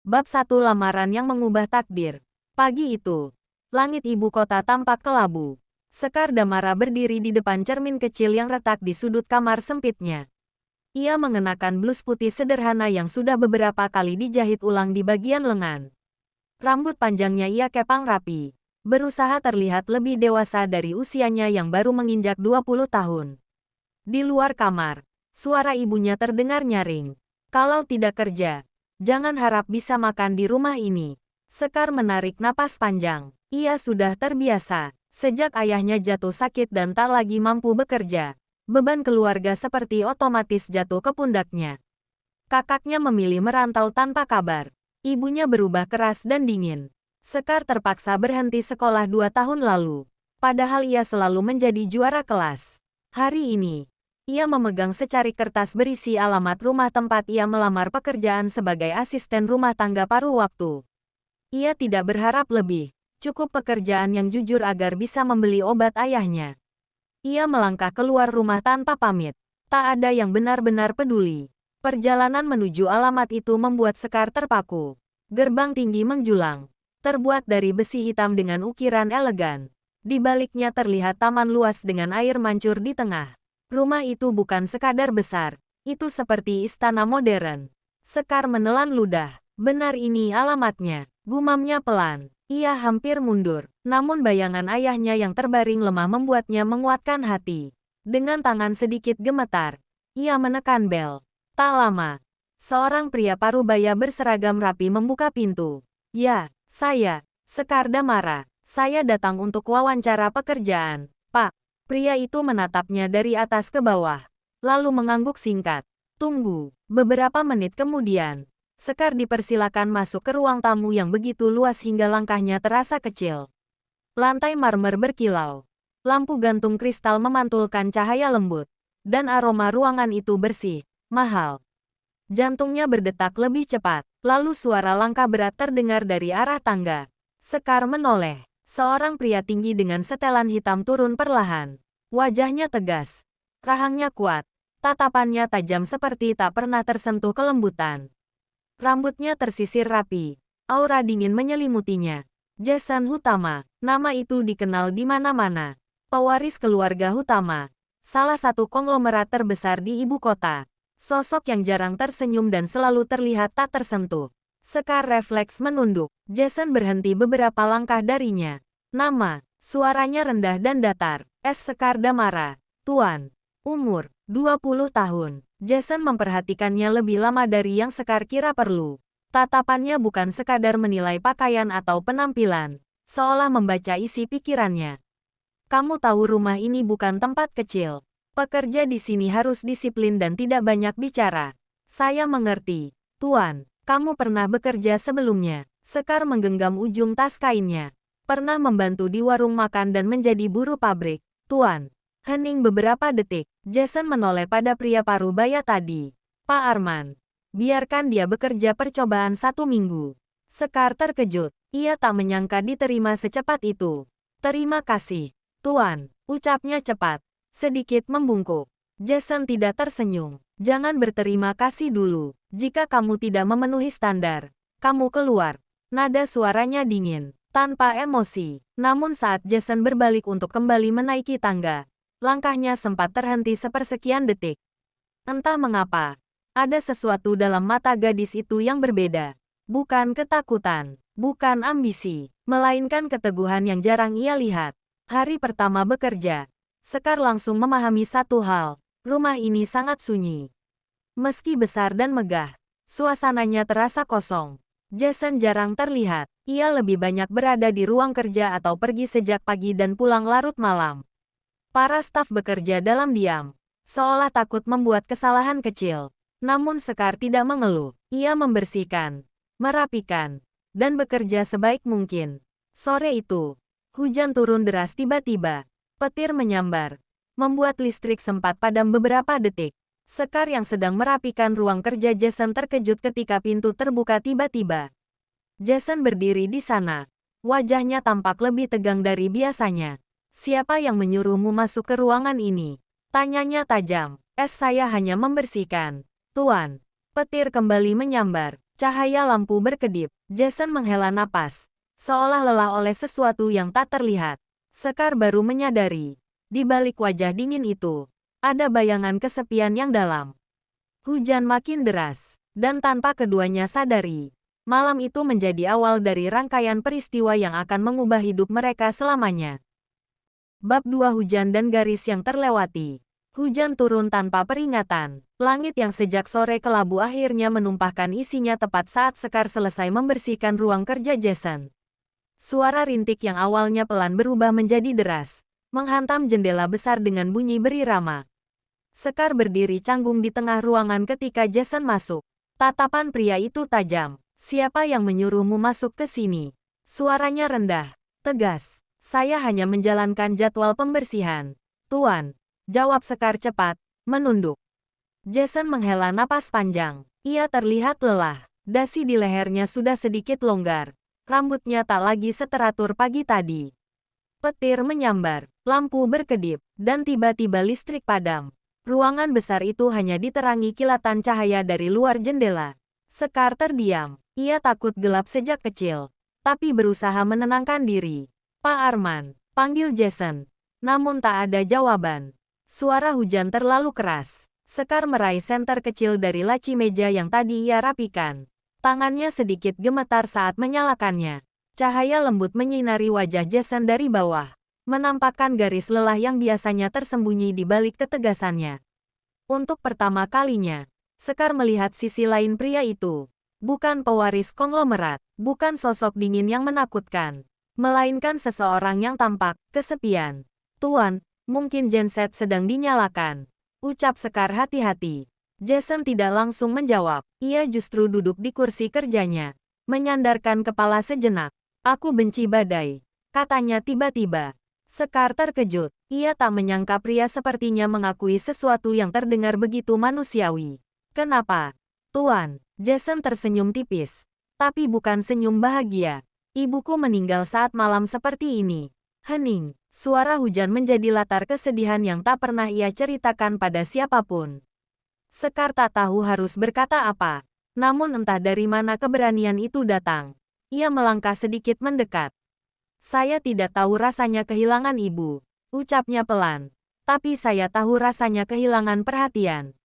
Bab 1 Lamaran yang Mengubah Takdir. Pagi itu, langit ibu kota tampak kelabu. Sekar Damara berdiri di depan cermin kecil yang retak di sudut kamar sempitnya. Ia mengenakan blus putih sederhana yang sudah beberapa kali dijahit ulang di bagian lengan. Rambut panjangnya ia kepang rapi, berusaha terlihat lebih dewasa dari usianya yang baru menginjak 20 tahun. Di luar kamar, suara ibunya terdengar nyaring. Kalau tidak kerja, jangan harap bisa makan di rumah ini. Sekar menarik napas panjang. Ia sudah terbiasa. Sejak ayahnya jatuh sakit dan tak lagi mampu bekerja, beban keluarga seperti otomatis jatuh ke pundaknya. Kakaknya memilih merantau tanpa kabar. Ibunya berubah keras dan dingin. Sekar terpaksa berhenti sekolah 2 tahun lalu. Padahal ia selalu menjadi juara kelas. Hari ini, ia memegang secari kertas berisi alamat rumah tempat ia melamar pekerjaan sebagai asisten rumah tangga paruh waktu. Ia tidak berharap lebih, cukup pekerjaan yang jujur agar bisa membeli obat ayahnya. Ia melangkah keluar rumah tanpa pamit. Tak ada yang benar-benar peduli. Perjalanan menuju alamat itu membuat Sekar terpaku. Gerbang tinggi menjulang, terbuat dari besi hitam dengan ukiran elegan. Di baliknya terlihat taman luas dengan air mancur di tengah. Rumah itu bukan sekadar besar, itu seperti istana modern. Sekar menelan ludah. Benar, ini alamatnya, gumamnya pelan. Ia hampir mundur, namun bayangan ayahnya yang terbaring lemah membuatnya menguatkan hati. Dengan tangan sedikit gemetar, ia menekan bel. Tak lama, seorang pria parubaya berseragam rapi membuka pintu. Ya, saya, Sekar Damara. Saya datang untuk wawancara pekerjaan, Pak. Pria itu menatapnya dari atas ke bawah, lalu mengangguk singkat. Tunggu. Beberapa menit kemudian, Sekar dipersilakan masuk ke ruang tamu yang begitu luas hingga langkahnya terasa kecil. Lantai marmer berkilau. Lampu gantung kristal memantulkan cahaya lembut. Dan aroma ruangan itu bersih, mahal. Jantungnya berdetak lebih cepat. Lalu suara langkah berat terdengar dari arah tangga. Sekar menoleh. Seorang pria tinggi dengan setelan hitam turun perlahan. Wajahnya tegas. Rahangnya kuat. Tatapannya tajam seperti tak pernah tersentuh kelembutan. Rambutnya tersisir rapi. Aura dingin menyelimutinya. Jason Hutama. Nama itu dikenal di mana-mana. Pewaris keluarga Hutama. Salah satu konglomerat terbesar di ibu kota. Sosok yang jarang tersenyum dan selalu terlihat tak tersentuh. Sekar refleks menunduk. Jason berhenti beberapa langkah darinya. Nama, suaranya rendah dan datar. Sekar Damara. Tuan. Umur, 20 tahun. Jason memperhatikannya lebih lama dari yang Sekar kira perlu. Tatapannya bukan sekadar menilai pakaian atau penampilan, seolah membaca isi pikirannya. Kamu tahu rumah ini bukan tempat kecil. Pekerja di sini harus disiplin dan tidak banyak bicara. Saya mengerti, Tuan. Kamu pernah bekerja sebelumnya. Sekar menggenggam ujung tas kainnya. Pernah membantu di warung makan dan menjadi buruh pabrik, Tuan. Hening beberapa detik. Jason menoleh pada pria parubaya tadi. Pak Arman. Biarkan dia bekerja percobaan 1 minggu. Sekar terkejut. Ia tak menyangka diterima secepat itu. Terima kasih, Tuan. Ucapnya cepat. Sedikit membungkuk. Jason tidak tersenyum. Jangan berterima kasih dulu. Jika kamu tidak memenuhi standar, kamu keluar. Nada suaranya dingin, tanpa emosi. Namun saat Jason berbalik untuk kembali menaiki tangga, langkahnya sempat terhenti sepersekian detik. Entah mengapa, ada sesuatu dalam mata gadis itu yang berbeda. Bukan ketakutan, bukan ambisi, melainkan keteguhan yang jarang ia lihat. Hari pertama bekerja, Sekar langsung memahami satu hal. Rumah ini sangat sunyi. Meski besar dan megah, suasananya terasa kosong. Jason jarang terlihat. Ia lebih banyak berada di ruang kerja atau pergi sejak pagi dan pulang larut malam. Para staf bekerja dalam diam, seolah takut membuat kesalahan kecil. Namun Sekar tidak mengeluh. Ia membersihkan, merapikan, dan bekerja sebaik mungkin. Sore itu, hujan turun deras tiba-tiba. Petir menyambar, membuat listrik sempat padam beberapa detik. Sekar yang sedang merapikan ruang kerja Jason terkejut ketika pintu terbuka tiba-tiba. Jason berdiri di sana. Wajahnya tampak lebih tegang dari biasanya. Siapa yang menyuruhmu masuk ke ruangan ini? Tanyanya tajam. Saya hanya membersihkan, Tuan. Petir kembali menyambar. Cahaya lampu berkedip. Jason menghela napas, seolah lelah oleh sesuatu yang tak terlihat. Sekar baru menyadari, di balik wajah dingin itu, ada bayangan kesepian yang dalam. Hujan makin deras, dan tanpa keduanya sadari, malam itu menjadi awal dari rangkaian peristiwa yang akan mengubah hidup mereka selamanya. Bab 2 Hujan dan garis yang terlewati. Hujan turun tanpa peringatan. Langit yang sejak sore kelabu akhirnya menumpahkan isinya tepat saat Sekar selesai membersihkan ruang kerja Jason. Suara rintik yang awalnya pelan berubah menjadi deras, menghantam jendela besar dengan bunyi berirama. Sekar berdiri canggung di tengah ruangan ketika Jason masuk. Tatapan pria itu tajam. Siapa yang menyuruhmu masuk ke sini? Suaranya rendah, tegas. Saya hanya menjalankan jadwal pembersihan. Tuan, jawab Sekar cepat, menunduk. Jason menghela napas panjang. Ia terlihat lelah. Dasi di lehernya sudah sedikit longgar. Rambutnya tak lagi seteratur pagi tadi. Petir menyambar, lampu berkedip, dan tiba-tiba listrik padam. Ruangan besar itu hanya diterangi kilatan cahaya dari luar jendela. Sekar terdiam. Ia takut gelap sejak kecil, tapi berusaha menenangkan diri. Pak Arman, panggil Jason. Namun tak ada jawaban. Suara hujan terlalu keras. Sekar meraih senter kecil dari laci meja yang tadi ia rapikan. Tangannya sedikit gemetar saat menyalakannya. Cahaya lembut menyinari wajah Jason dari bawah, menampakkan garis lelah yang biasanya tersembunyi di balik ketegasannya. Untuk pertama kalinya, Sekar melihat sisi lain pria itu. Bukan pewaris konglomerat, bukan sosok dingin yang menakutkan, melainkan seseorang yang tampak kesepian. Tuan, mungkin genset sedang dinyalakan, ucap Sekar hati-hati. Jason tidak langsung menjawab, ia justru duduk di kursi kerjanya, menyandarkan kepala sejenak. Aku benci badai, katanya tiba-tiba. Sekar terkejut. Ia tak menyangka pria sepertinya mengakui sesuatu yang terdengar begitu manusiawi. Kenapa? Tuan, Jason tersenyum tipis. Tapi bukan senyum bahagia. Ibuku meninggal saat malam seperti ini. Hening. Suara hujan menjadi latar kesedihan yang tak pernah ia ceritakan pada siapapun. Sekar tak tahu harus berkata apa. Namun entah dari mana keberanian itu datang. Ia melangkah sedikit mendekat. Saya tidak tahu rasanya kehilangan ibu, ucapnya pelan. Tapi saya tahu rasanya kehilangan perhatian.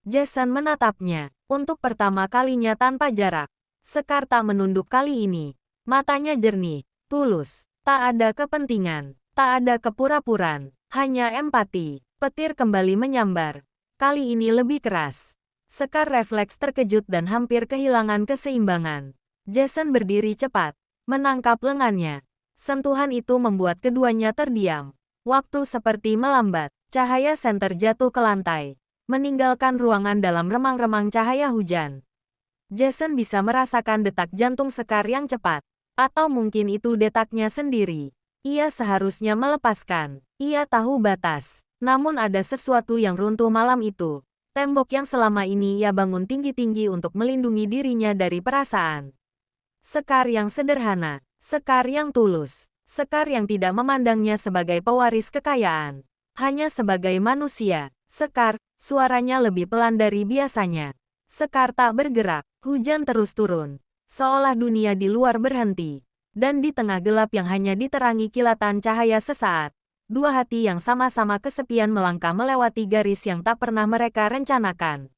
Jason menatapnya, untuk pertama kalinya tanpa jarak. Sekar tak menunduk kali ini. Matanya jernih, tulus. Tak ada kepentingan, tak ada kepura-puraan, hanya empati. Petir kembali menyambar. Kali ini lebih keras. Sekar refleks terkejut dan hampir kehilangan keseimbangan. Jason berdiri cepat, menangkap lengannya. Sentuhan itu membuat keduanya terdiam. Waktu seperti melambat, cahaya senter jatuh ke lantai, meninggalkan ruangan dalam remang-remang cahaya hujan. Jason bisa merasakan detak jantung Sekar yang cepat, atau mungkin itu detaknya sendiri. Ia seharusnya melepaskan. Ia tahu batas. Namun ada sesuatu yang runtuh malam itu. Tembok yang selama ini ia bangun tinggi-tinggi untuk melindungi dirinya dari perasaan. Sekar yang sederhana. Sekar yang tulus. Sekar yang tidak memandangnya sebagai pewaris kekayaan. Hanya sebagai manusia. Sekar, suaranya lebih pelan dari biasanya. Sekar tak bergerak. Hujan terus turun. Seolah dunia di luar berhenti. Dan di tengah gelap yang hanya diterangi kilatan cahaya sesaat, dua hati yang sama-sama kesepian melangkah melewati garis yang tak pernah mereka rencanakan.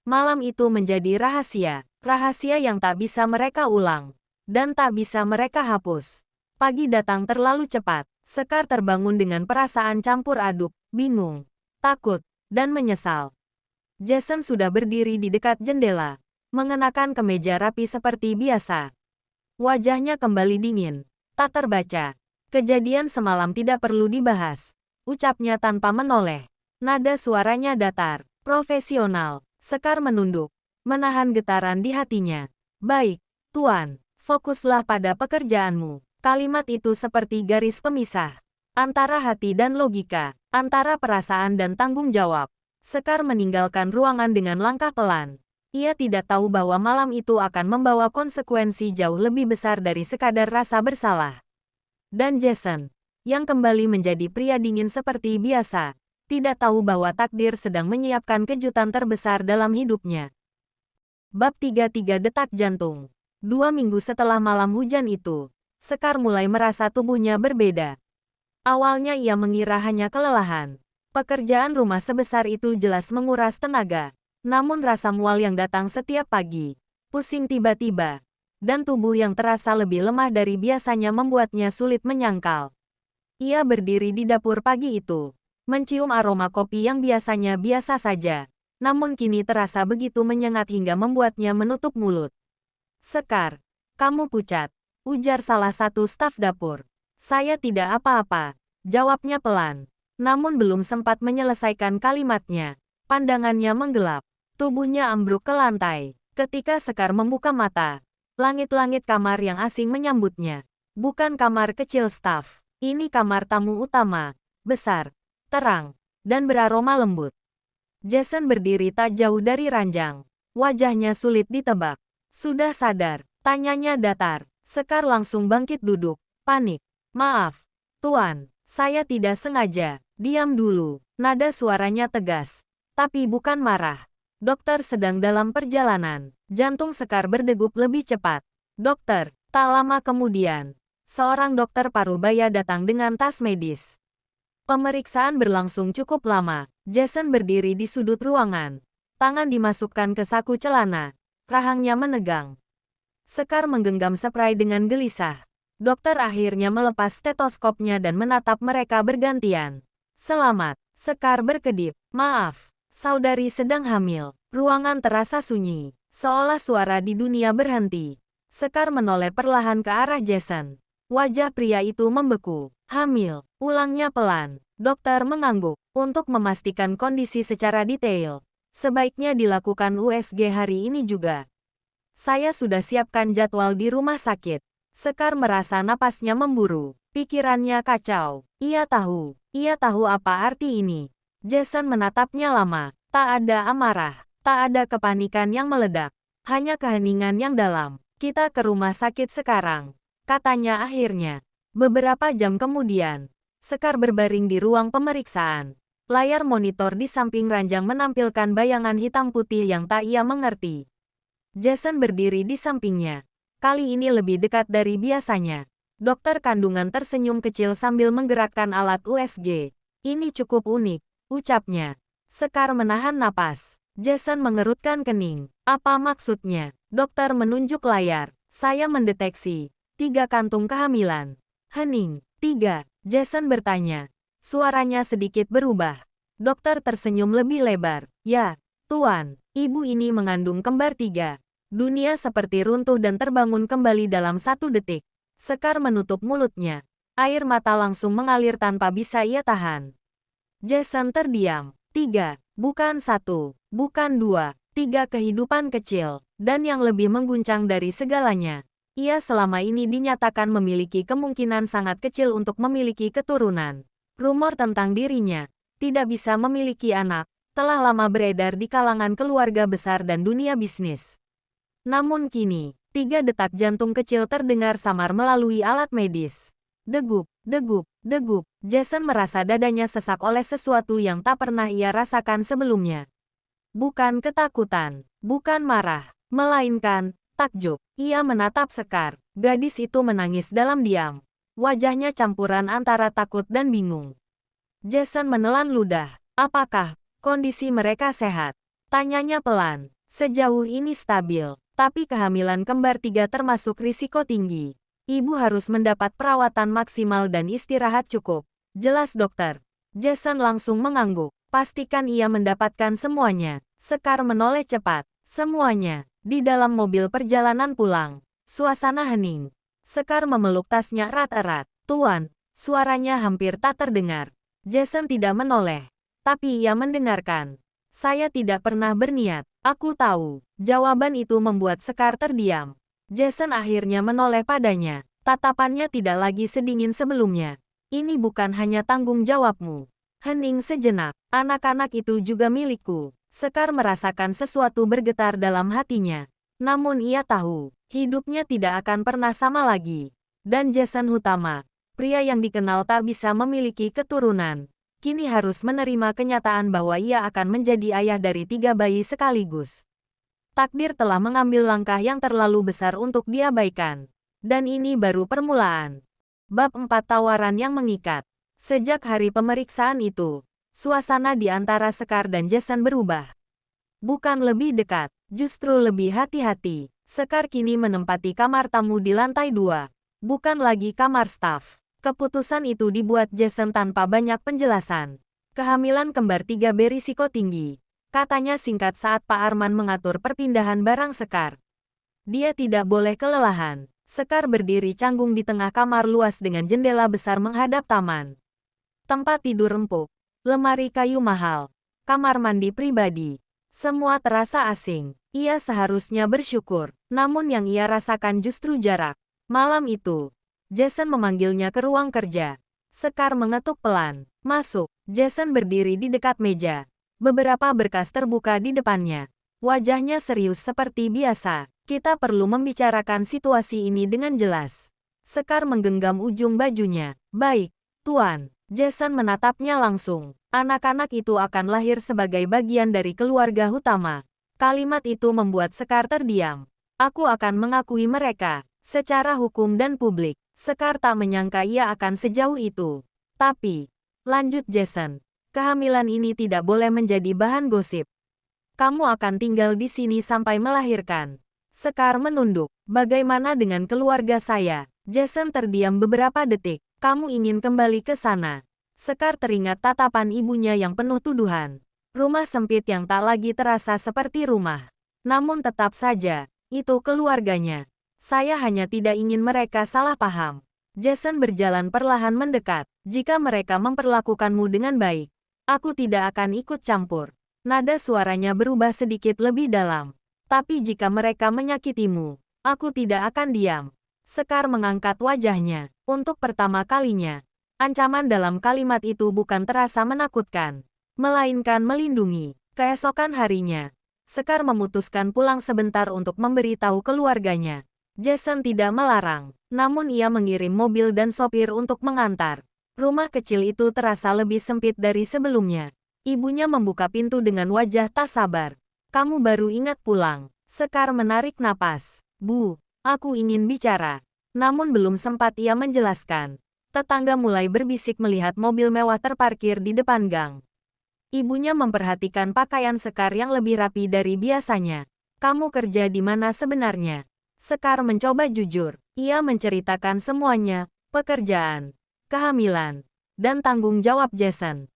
Malam itu menjadi rahasia. Rahasia yang tak bisa mereka ulang. Dan tak bisa mereka hapus. Pagi datang terlalu cepat. Sekar terbangun dengan perasaan campur aduk, bingung, takut, dan menyesal. Jason sudah berdiri di dekat jendela, mengenakan kemeja rapi seperti biasa. Wajahnya kembali dingin, tak terbaca. Kejadian semalam tidak perlu dibahas, ucapnya tanpa menoleh. Nada suaranya datar, profesional. Sekar menunduk, menahan getaran di hatinya. Baik, Tuan. Fokuslah pada pekerjaanmu. Kalimat itu seperti garis pemisah. Antara hati dan logika. Antara perasaan dan tanggung jawab. Sekar meninggalkan ruangan dengan langkah pelan. Ia tidak tahu bahwa malam itu akan membawa konsekuensi jauh lebih besar dari sekadar rasa bersalah. Dan Jason, yang kembali menjadi pria dingin seperti biasa, tidak tahu bahwa takdir sedang menyiapkan kejutan terbesar dalam hidupnya. Bab 33 Detak Jantung. 2 minggu setelah malam hujan itu, Sekar mulai merasa tubuhnya berbeda. Awalnya ia mengira hanya kelelahan. Pekerjaan rumah sebesar itu jelas menguras tenaga. Namun rasa mual yang datang setiap pagi, pusing tiba-tiba, dan tubuh yang terasa lebih lemah dari biasanya membuatnya sulit menyangkal. Ia berdiri di dapur pagi itu, mencium aroma kopi yang biasanya biasa saja, namun kini terasa begitu menyengat hingga membuatnya menutup mulut. "Sekar, kamu pucat," ujar salah satu staf dapur. "Saya tidak apa-apa," jawabnya pelan. Namun belum sempat menyelesaikan kalimatnya, pandangannya menggelap, tubuhnya ambruk ke lantai. Ketika Sekar membuka mata, langit-langit kamar yang asing menyambutnya. Bukan kamar kecil staf, ini kamar tamu utama, besar, terang, dan beraroma lembut. Jason berdiri tak jauh dari ranjang. Wajahnya sulit ditebak. "Sudah sadar?" tanyanya datar. Sekar langsung bangkit duduk, panik. "Maaf, Tuan, saya tidak sengaja." "Diam dulu." Nada suaranya tegas, tapi bukan marah. "Dokter sedang dalam perjalanan." Jantung Sekar berdegup lebih cepat. "Dokter." Tak lama kemudian, seorang dokter parubaya datang dengan tas medis. Pemeriksaan berlangsung cukup lama. Jason berdiri di sudut ruangan. Tangan dimasukkan ke saku celana. Rahangnya menegang. Sekar menggenggam spray dengan gelisah. Dokter akhirnya melepas stetoskopnya dan menatap mereka bergantian. "Selamat." Sekar berkedip. "Maaf, saudari sedang hamil." Ruangan terasa sunyi, seolah suara di dunia berhenti. Sekar menoleh perlahan ke arah Jason. Wajah pria itu membeku. "Hamil," ulangnya pelan. Dokter mengangguk. "Untuk memastikan kondisi secara detail, sebaiknya dilakukan USG hari ini juga. Saya sudah siapkan jadwal di rumah sakit." Sekar merasa napasnya memburu. Pikirannya kacau. Ia tahu apa arti ini. Jason menatapnya lama. Tak ada amarah, tak ada kepanikan yang meledak. Hanya keheningan yang dalam. "Kita ke rumah sakit sekarang," katanya akhirnya. Beberapa jam kemudian, Sekar berbaring di ruang pemeriksaan. Layar monitor di samping ranjang menampilkan bayangan hitam putih yang tak ia mengerti. Jason berdiri di sampingnya. Kali ini lebih dekat dari biasanya. Dokter kandungan tersenyum kecil sambil menggerakkan alat USG. "Ini cukup unik," ucapnya. Sekar menahan napas. Jason mengerutkan kening. "Apa maksudnya?" Dokter menunjuk layar. "Saya mendeteksi 3 kantung kehamilan." "Hening." "3?" Jason bertanya. Suaranya sedikit berubah. Dokter tersenyum lebih lebar. "Ya, Tuan, ibu ini mengandung kembar 3. Dunia seperti runtuh dan terbangun kembali dalam 1 detik. Sekar menutup mulutnya. Air mata langsung mengalir tanpa bisa ia tahan. Jason terdiam. 3, bukan 1, bukan 2, 3 kehidupan kecil, dan yang lebih mengguncang dari segalanya. Ia selama ini dinyatakan memiliki kemungkinan sangat kecil untuk memiliki keturunan. Rumor tentang dirinya tidak bisa memiliki anak telah lama beredar di kalangan keluarga besar dan dunia bisnis. Namun kini, 3 detak jantung kecil terdengar samar melalui alat medis. Degup, degup, degup. Jason merasa dadanya sesak oleh sesuatu yang tak pernah ia rasakan sebelumnya. Bukan ketakutan, bukan marah, melainkan takjub. Ia menatap Sekar. Gadis itu menangis dalam diam. Wajahnya campuran antara takut dan bingung. Jason menelan ludah. "Apakah kondisi mereka sehat?" tanyanya pelan. "Sejauh ini stabil. Tapi kehamilan kembar 3 termasuk risiko tinggi. Ibu harus mendapat perawatan maksimal dan istirahat cukup." "Jelas dokter." Jason langsung mengangguk. "Pastikan ia mendapatkan semuanya." Sekar menoleh cepat. "Semuanya." Di dalam mobil perjalanan pulang, suasana hening. Sekar memeluk tasnya erat-erat. "Tuan." Suaranya hampir tak terdengar. Jason tidak menoleh, tapi ia mendengarkan. "Saya tidak pernah berniat." "Aku tahu." Jawaban itu membuat Sekar terdiam. Jason akhirnya menoleh padanya. Tatapannya tidak lagi sedingin sebelumnya. "Ini bukan hanya tanggung jawabmu." Hening sejenak. "Anak-anak itu juga milikku." Sekar merasakan sesuatu bergetar dalam hatinya. Namun ia tahu, hidupnya tidak akan pernah sama lagi. Dan Jason Hutama, pria yang dikenal tak bisa memiliki keturunan, kini harus menerima kenyataan bahwa ia akan menjadi ayah dari 3 bayi sekaligus. Takdir telah mengambil langkah yang terlalu besar untuk diabaikan. Dan ini baru permulaan. Bab 4 Tawaran yang mengikat. Sejak hari pemeriksaan itu, suasana di antara Sekar dan Jason berubah. Bukan lebih dekat, justru lebih hati-hati. Sekar kini menempati kamar tamu di lantai 2. Bukan lagi kamar staf. Keputusan itu dibuat Jason tanpa banyak penjelasan. Kehamilan kembar 3 berisiko tinggi. Katanya singkat saat Pak Arman mengatur perpindahan barang Sekar. Dia tidak boleh kelelahan. Sekar berdiri canggung di tengah kamar luas dengan jendela besar menghadap taman. Tempat tidur empuk, lemari kayu mahal, kamar mandi pribadi. Semua terasa asing. Ia seharusnya bersyukur, namun yang ia rasakan justru jarak. Malam itu, Jason memanggilnya ke ruang kerja. Sekar mengetuk pelan. Masuk. Jason berdiri di dekat meja. Beberapa berkas terbuka di depannya. Wajahnya serius seperti biasa. Kita perlu membicarakan situasi ini dengan jelas. Sekar menggenggam ujung bajunya. Baik, Tuan. Jason menatapnya langsung. Anak-anak itu akan lahir sebagai bagian dari keluarga utama. Kalimat itu membuat Sekar terdiam. Aku akan mengakui mereka. Secara hukum dan publik, Sekar tak menyangka ia akan sejauh itu. Tapi, lanjut Jason. Kehamilan ini tidak boleh menjadi bahan gosip. Kamu akan tinggal di sini sampai melahirkan. Sekar menunduk. Bagaimana dengan keluarga saya? Jason terdiam beberapa detik. Kamu ingin kembali ke sana? Sekar teringat tatapan ibunya yang penuh tuduhan. Rumah sempit yang tak lagi terasa seperti rumah. Namun tetap saja, itu keluarganya. Saya hanya tidak ingin mereka salah paham. Jason berjalan perlahan mendekat. Jika mereka memperlakukanmu dengan baik, aku tidak akan ikut campur. Nada suaranya berubah sedikit lebih dalam. Tapi jika mereka menyakitimu, aku tidak akan diam. Sekar mengangkat wajahnya. Untuk pertama kalinya, ancaman dalam kalimat itu bukan terasa menakutkan, melainkan melindungi. Keesokan harinya, Sekar memutuskan pulang sebentar untuk memberitahu keluarganya. Jason tidak melarang, namun ia mengirim mobil dan sopir untuk mengantar. Rumah kecil itu terasa lebih sempit dari sebelumnya. Ibunya membuka pintu dengan wajah tak sabar. Kamu baru ingat pulang. Sekar menarik napas. Bu, aku ingin bicara. Namun belum sempat ia menjelaskan. Tetangga mulai berbisik melihat mobil mewah terparkir di depan gang. Ibunya memperhatikan pakaian Sekar yang lebih rapi dari biasanya. Kamu kerja di mana sebenarnya? Sekar mencoba jujur. Ia menceritakan semuanya, pekerjaan, kehamilan, dan tanggung jawab Jason.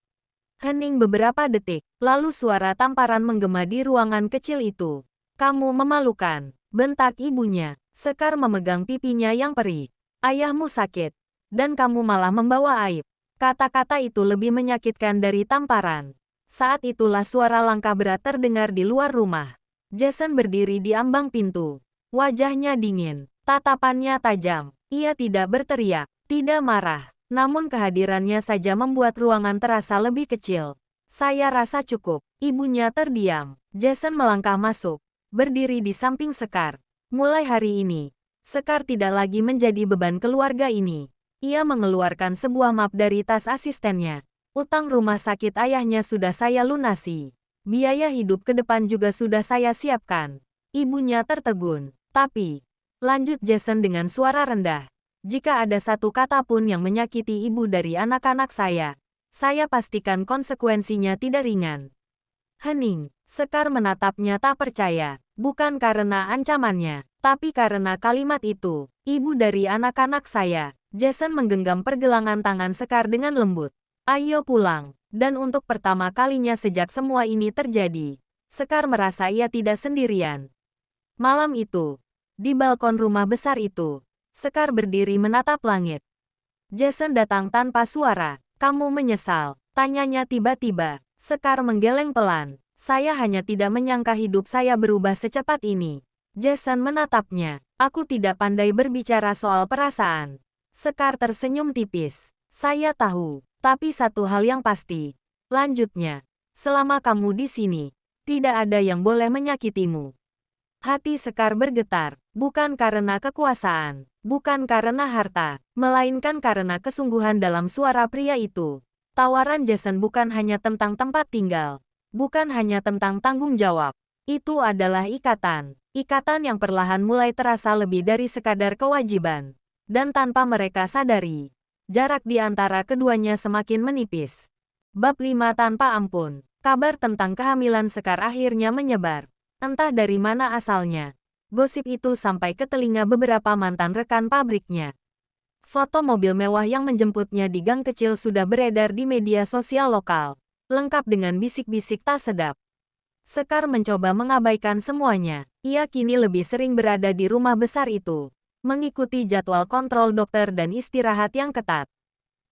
Hening beberapa detik, lalu suara tamparan menggema di ruangan kecil itu. Kamu memalukan, bentak ibunya. Sekar memegang pipinya yang perih. Ayahmu sakit, dan kamu malah membawa aib. Kata-kata itu lebih menyakitkan dari tamparan. Saat itulah suara langkah berat terdengar di luar rumah. Jason berdiri di ambang pintu. Wajahnya dingin, tatapannya tajam. Ia tidak berteriak, tidak marah. Namun kehadirannya saja membuat ruangan terasa lebih kecil. Saya rasa cukup. Ibunya terdiam. Jason melangkah masuk, berdiri di samping Sekar. Mulai hari ini, Sekar tidak lagi menjadi beban keluarga ini. Ia mengeluarkan sebuah map dari tas asistennya. Utang rumah sakit ayahnya sudah saya lunasi. Biaya hidup ke depan juga sudah saya siapkan. Ibunya tertegun. Tapi, lanjut Jason dengan suara rendah. Jika ada satu kata pun yang menyakiti ibu dari anak-anak saya pastikan konsekuensinya tidak ringan. Hening. Sekar menatapnya tak percaya. Bukan karena ancamannya, tapi karena kalimat itu. Ibu dari anak-anak saya. Jason menggenggam pergelangan tangan Sekar dengan lembut. Ayo pulang. Dan untuk pertama kalinya sejak semua ini terjadi, Sekar merasa ia tidak sendirian. Malam itu, di balkon rumah besar itu, Sekar berdiri menatap langit. Jason datang tanpa suara. Kamu menyesal? Tanyanya tiba-tiba. Sekar menggeleng pelan. Saya hanya tidak menyangka hidup saya berubah secepat ini. Jason menatapnya. Aku tidak pandai berbicara soal perasaan. Sekar tersenyum tipis. Saya tahu, tapi satu hal yang pasti. Lanjutnya, selama kamu di sini, tidak ada yang boleh menyakitimu. Hati Sekar bergetar, bukan karena kekuasaan, bukan karena harta, melainkan karena kesungguhan dalam suara pria itu. Tawaran Jason bukan hanya tentang tempat tinggal, bukan hanya tentang tanggung jawab, Itu adalah ikatan. Ikatan yang perlahan mulai terasa lebih dari sekadar kewajiban. Dan tanpa mereka sadari, jarak di antara keduanya semakin menipis. Bab 5 tanpa ampun. Kabar tentang kehamilan Sekar akhirnya menyebar. Entah dari mana asalnya. Gosip itu sampai ke telinga beberapa mantan rekan pabriknya. Foto mobil mewah yang menjemputnya di gang kecil sudah beredar di media sosial lokal, lengkap dengan bisik-bisik tak sedap. Sekar mencoba mengabaikan semuanya. Ia kini lebih sering berada di rumah besar itu, mengikuti jadwal kontrol dokter dan istirahat yang ketat.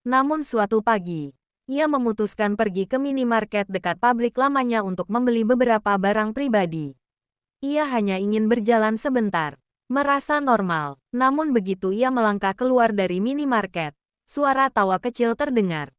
Namun suatu pagi, ia memutuskan pergi ke minimarket dekat pabrik lamanya untuk membeli beberapa barang pribadi. Ia hanya ingin berjalan sebentar, merasa normal. Namun begitu ia melangkah keluar dari minimarket, suara tawa kecil terdengar.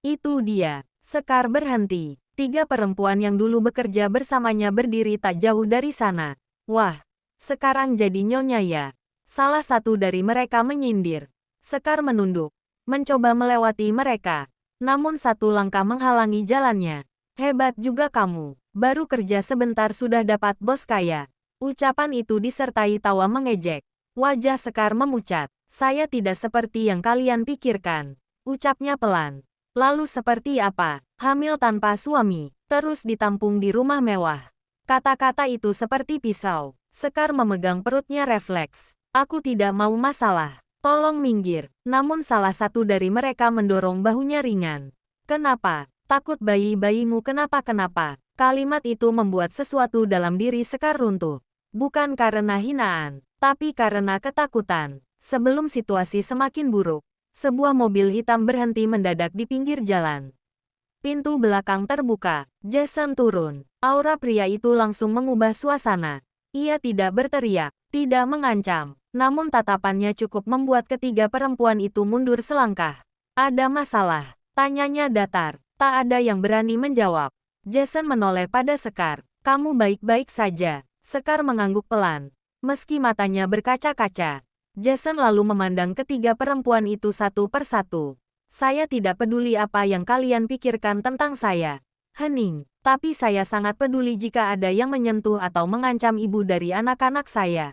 Itu dia. Sekar berhenti. 3 perempuan yang dulu bekerja bersamanya berdiri tak jauh dari sana. Wah, sekarang jadi nyonya ya. Salah satu dari mereka menyindir. Sekar menunduk, mencoba melewati mereka. Namun satu langkah menghalangi jalannya. Hebat juga kamu. Baru kerja sebentar sudah dapat bos kaya. Ucapan itu disertai tawa mengejek. Wajah Sekar memucat. Saya tidak seperti yang kalian pikirkan. Ucapnya pelan. Lalu seperti apa? Hamil tanpa suami, terus ditampung di rumah mewah. Kata-kata itu seperti pisau. Sekar memegang perutnya refleks. Aku tidak mau masalah. Tolong minggir. Namun salah satu dari mereka mendorong bahunya ringan. Kenapa? Takut bayi-bayimu kenapa-kenapa? Kalimat itu membuat sesuatu dalam diri Sekar runtuh. Bukan karena hinaan, tapi karena ketakutan. Sebelum situasi semakin buruk, sebuah mobil hitam berhenti mendadak di pinggir jalan. Pintu belakang terbuka. Jason turun. Aura pria itu langsung mengubah suasana. Ia tidak berteriak, tidak mengancam. Namun tatapannya cukup membuat ketiga perempuan itu mundur selangkah. Ada masalah? Tanyanya datar. Tak ada yang berani menjawab. Jason menoleh pada Sekar. Kamu baik-baik saja. Sekar mengangguk pelan, meski matanya berkaca-kaca. Jason lalu memandang ketiga perempuan itu satu persatu. Saya tidak peduli apa yang kalian pikirkan tentang saya. Hening. Tapi saya sangat peduli jika ada yang menyentuh atau mengancam ibu dari anak-anak saya.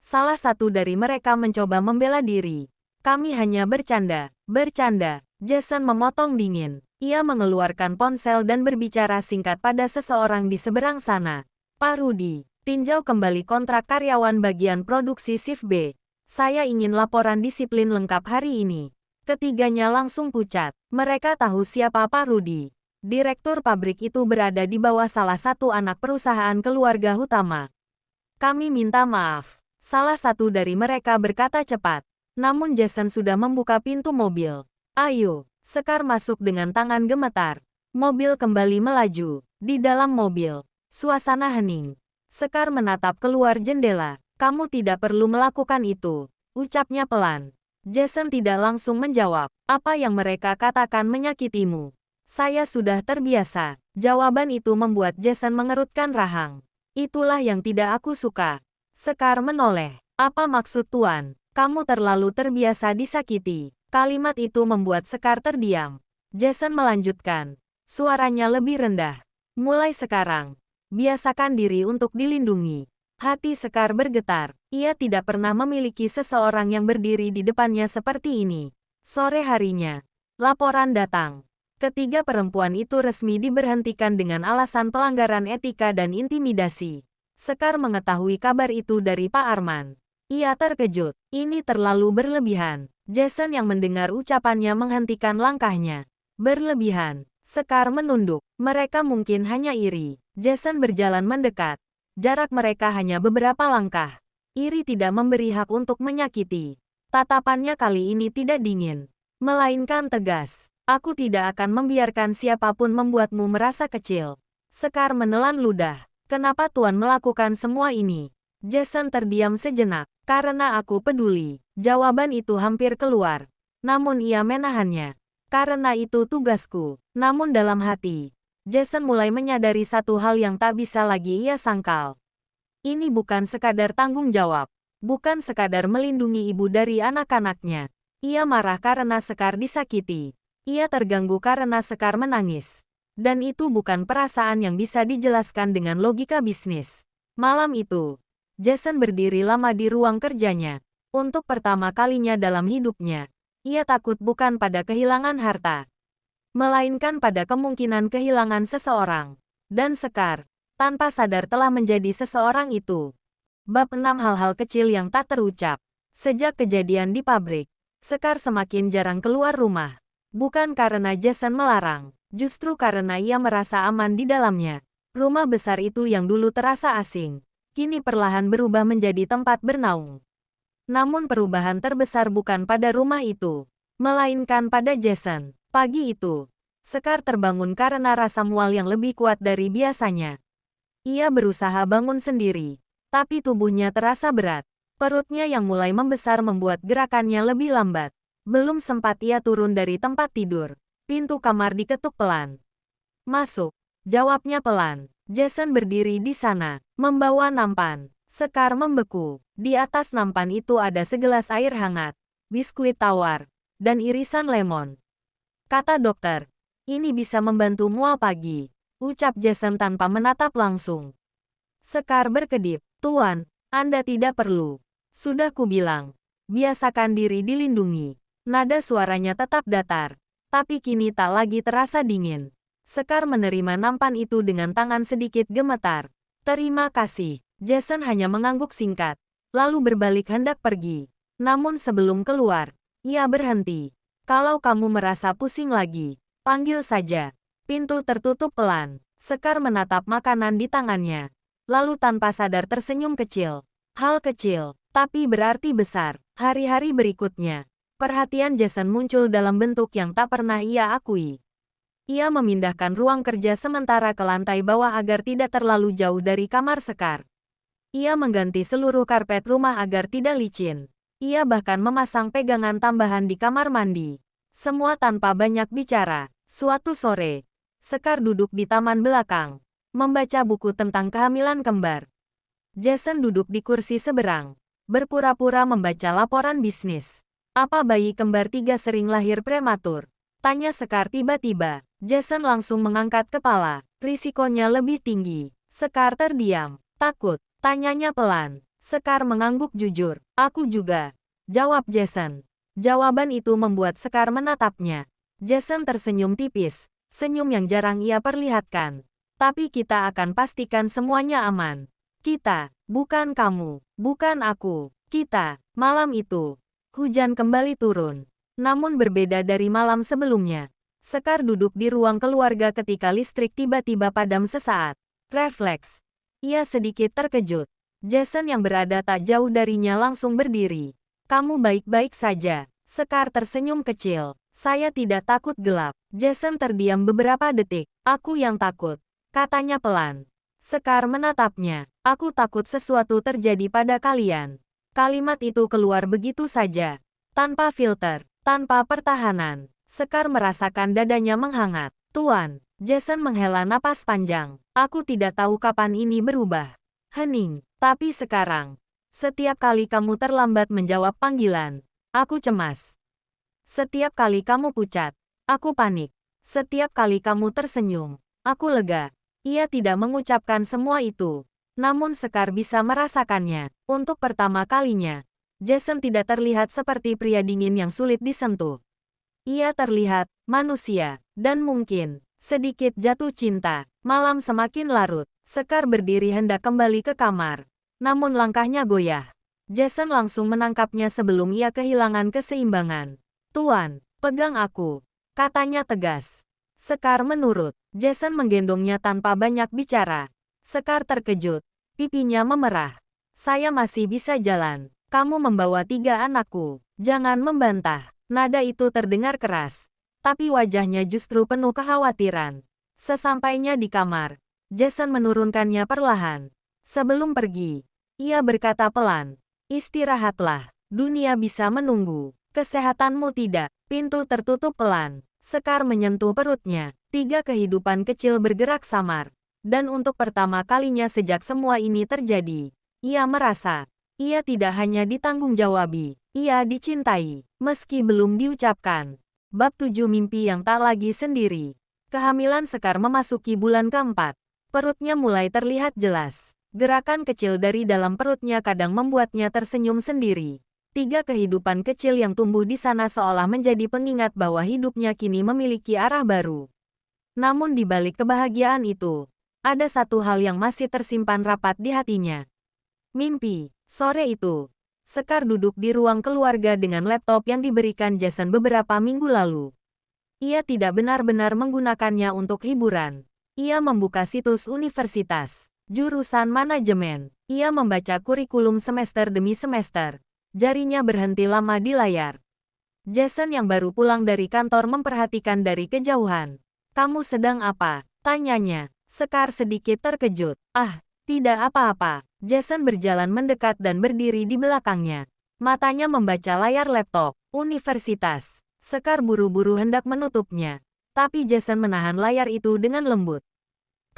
Salah satu dari mereka mencoba membela diri. Kami hanya bercanda. Bercanda. Jason memotong dingin. Ia mengeluarkan ponsel dan berbicara singkat pada seseorang di seberang sana. Pak Rudy, tinjau kembali kontrak karyawan bagian produksi shift B. Saya ingin laporan disiplin lengkap hari ini. Ketiganya langsung pucat. Mereka tahu siapa Pak Rudy. Direktur pabrik itu berada di bawah salah satu anak perusahaan keluarga utama. Kami minta maaf. Salah satu dari mereka berkata cepat. Namun Jason sudah membuka pintu mobil. Ayo, Sekar masuk dengan tangan gemetar. Mobil kembali melaju. Di dalam mobil, suasana hening. Sekar menatap keluar jendela. Kamu tidak perlu melakukan itu. Ucapnya pelan. Jason tidak langsung menjawab. Apa yang mereka katakan menyakitimu? Saya sudah terbiasa. Jawaban itu membuat Jason mengerutkan rahang. Itulah yang tidak aku suka. Sekar menoleh. Apa maksud Tuan? Kamu terlalu terbiasa disakiti. Kalimat itu membuat Sekar terdiam. Jason melanjutkan. Suaranya lebih rendah. Mulai sekarang, biasakan diri untuk dilindungi. Hati Sekar bergetar. Ia tidak pernah memiliki seseorang yang berdiri di depannya seperti ini. Sore harinya, laporan datang. Ketiga perempuan itu resmi diberhentikan dengan alasan pelanggaran etika dan intimidasi. Sekar mengetahui kabar itu dari Pak Arman. Ia terkejut. Ini terlalu berlebihan. Jason yang mendengar ucapannya menghentikan langkahnya. Berlebihan. Sekar menunduk. Mereka mungkin hanya iri. Jason berjalan mendekat. Jarak mereka hanya beberapa langkah. Iri tidak memberi hak untuk menyakiti. Tatapannya kali ini tidak dingin, melainkan tegas. Aku tidak akan membiarkan siapapun membuatmu merasa kecil. Sekar menelan ludah. Kenapa Tuan melakukan semua ini? Jason terdiam sejenak. Karena aku peduli. Jawaban itu hampir keluar. Namun ia menahannya. Karena itu tugasku. Namun dalam hati, Jason mulai menyadari satu hal yang tak bisa lagi ia sangkal. Ini bukan sekadar tanggung jawab. Bukan sekadar melindungi ibu dari anak-anaknya. Ia marah karena Sekar disakiti. Ia terganggu karena Sekar menangis. Dan itu bukan perasaan yang bisa dijelaskan dengan logika bisnis. Malam itu, Jason berdiri lama di ruang kerjanya. Untuk pertama kalinya dalam hidupnya, ia takut bukan pada kehilangan harta, melainkan pada kemungkinan kehilangan seseorang. Dan Sekar, tanpa sadar telah menjadi seseorang itu. Bab 6 hal-hal kecil yang tak terucap. Sejak kejadian di pabrik, Sekar semakin jarang keluar rumah. Bukan karena Jason melarang, justru karena ia merasa aman di dalamnya. Rumah besar itu yang dulu terasa asing, kini perlahan berubah menjadi tempat bernaung. Namun perubahan terbesar bukan pada rumah itu, melainkan pada Jason. Pagi itu, Sekar terbangun karena rasa mual yang lebih kuat dari biasanya. Ia berusaha bangun sendiri, tapi tubuhnya terasa berat. Perutnya yang mulai membesar membuat gerakannya lebih lambat. Belum sempat ia turun dari tempat tidur, pintu kamar diketuk pelan. "Masuk," jawabnya pelan. Jason berdiri di sana, membawa nampan. Sekar membeku. Di atas nampan itu ada segelas air hangat, biskuit tawar, dan irisan lemon. "Kata dokter, ini bisa membantu mual pagi," ucap Jason tanpa menatap langsung. Sekar berkedip. "Tuan, Anda tidak perlu. Sudah kubilang, biasakan diri dilindungi." Nada suaranya tetap datar, tapi kini tak lagi terasa dingin. Sekar menerima nampan itu dengan tangan sedikit gemetar. "Terima kasih." Jason hanya mengangguk singkat, lalu berbalik hendak pergi. Namun sebelum keluar, ia berhenti. "Kalau kamu merasa pusing lagi, panggil saja." Pintu tertutup pelan. Sekar menatap makanan di tangannya, lalu tanpa sadar tersenyum kecil. Hal kecil, tapi berarti besar. Hari-hari berikutnya, perhatian Jason muncul dalam bentuk yang tak pernah ia akui. Ia memindahkan ruang kerja sementara ke lantai bawah agar tidak terlalu jauh dari kamar Sekar. Ia mengganti seluruh karpet rumah agar tidak licin. Ia bahkan memasang pegangan tambahan di kamar mandi. Semua tanpa banyak bicara. Suatu sore, Sekar duduk di taman belakang, membaca buku tentang kehamilan kembar. Jason duduk di kursi seberang, berpura-pura membaca laporan bisnis. "Apa bayi kembar 3 sering lahir prematur?" tanya Sekar tiba-tiba. Jason langsung mengangkat kepala. "Risikonya lebih tinggi." Sekar terdiam. "Takut?" tanyanya pelan. Sekar mengangguk jujur. "Aku juga," jawab Jason. Jawaban itu membuat Sekar menatapnya. Jason tersenyum tipis, senyum yang jarang ia perlihatkan. "Tapi kita akan pastikan semuanya aman. Kita, bukan kamu, bukan aku. Kita." Malam itu, hujan kembali turun. Namun berbeda dari malam sebelumnya. Sekar duduk di ruang keluarga ketika listrik tiba-tiba padam sesaat. Refleks. Ia sedikit terkejut. Jason yang berada tak jauh darinya langsung berdiri. "Kamu baik-baik saja?" Sekar tersenyum kecil. "Saya tidak takut gelap." Jason terdiam beberapa detik. "Aku yang takut," katanya pelan. Sekar menatapnya. "Aku takut sesuatu terjadi pada kalian." Kalimat itu keluar begitu saja, tanpa filter, tanpa pertahanan. Sekar merasakan dadanya menghangat. "Tuan." Jason menghela napas panjang. "Aku tidak tahu kapan ini berubah." Hening. "Tapi sekarang, setiap kali kamu terlambat menjawab panggilan, aku cemas. Setiap kali kamu pucat, aku panik. Setiap kali kamu tersenyum, aku lega." Ia tidak mengucapkan semua itu, namun Sekar bisa merasakannya. Untuk pertama kalinya, Jason tidak terlihat seperti pria dingin yang sulit disentuh. Ia terlihat manusia, dan mungkin sedikit jatuh cinta. Malam semakin larut. Sekar berdiri hendak kembali ke kamar, namun langkahnya goyah. Jason langsung menangkapnya sebelum ia kehilangan keseimbangan. "Tuan, pegang aku," katanya tegas. Sekar menurut. Jason menggendongnya tanpa banyak bicara. Sekar terkejut. Pipinya memerah. "Saya masih bisa jalan. Kamu membawa 3 anakku. Jangan membantah." Nada itu terdengar keras, tapi wajahnya justru penuh kekhawatiran. Sesampainya di kamar, Jason menurunkannya perlahan. Sebelum pergi, ia berkata pelan, "Istirahatlah. Dunia bisa menunggu. Kesehatanmu tidak." Pintu tertutup pelan. Sekar menyentuh perutnya. 3 kehidupan kecil bergerak samar. Dan untuk pertama kalinya sejak semua ini terjadi, ia merasa ia tidak hanya ditanggung-jawabi, ia dicintai, meski belum diucapkan. Bab 7 Mimpi yang tak lagi sendiri. Kehamilan Sekar memasuki bulan keempat. Perutnya mulai terlihat jelas. Gerakan kecil dari dalam perutnya kadang membuatnya tersenyum sendiri. 3 kehidupan kecil yang tumbuh di sana seolah menjadi pengingat bahwa hidupnya kini memiliki arah baru. Namun di balik kebahagiaan itu, ada satu hal yang masih tersimpan rapat di hatinya. Mimpi. Sore itu, Sekar duduk di ruang keluarga dengan laptop yang diberikan Jason beberapa minggu lalu. Ia tidak benar-benar menggunakannya untuk hiburan. Ia membuka situs universitas, jurusan manajemen. Ia membaca kurikulum semester demi semester. Jarinya berhenti lama di layar. Jason yang baru pulang dari kantor memperhatikan dari kejauhan. "Kamu sedang apa?" tanyanya. Sekar sedikit terkejut. "Ah, tidak apa-apa." Jason berjalan mendekat dan berdiri di belakangnya. Matanya membaca layar laptop. Universitas. Sekar buru-buru hendak menutupnya. Tapi Jason menahan layar itu dengan lembut.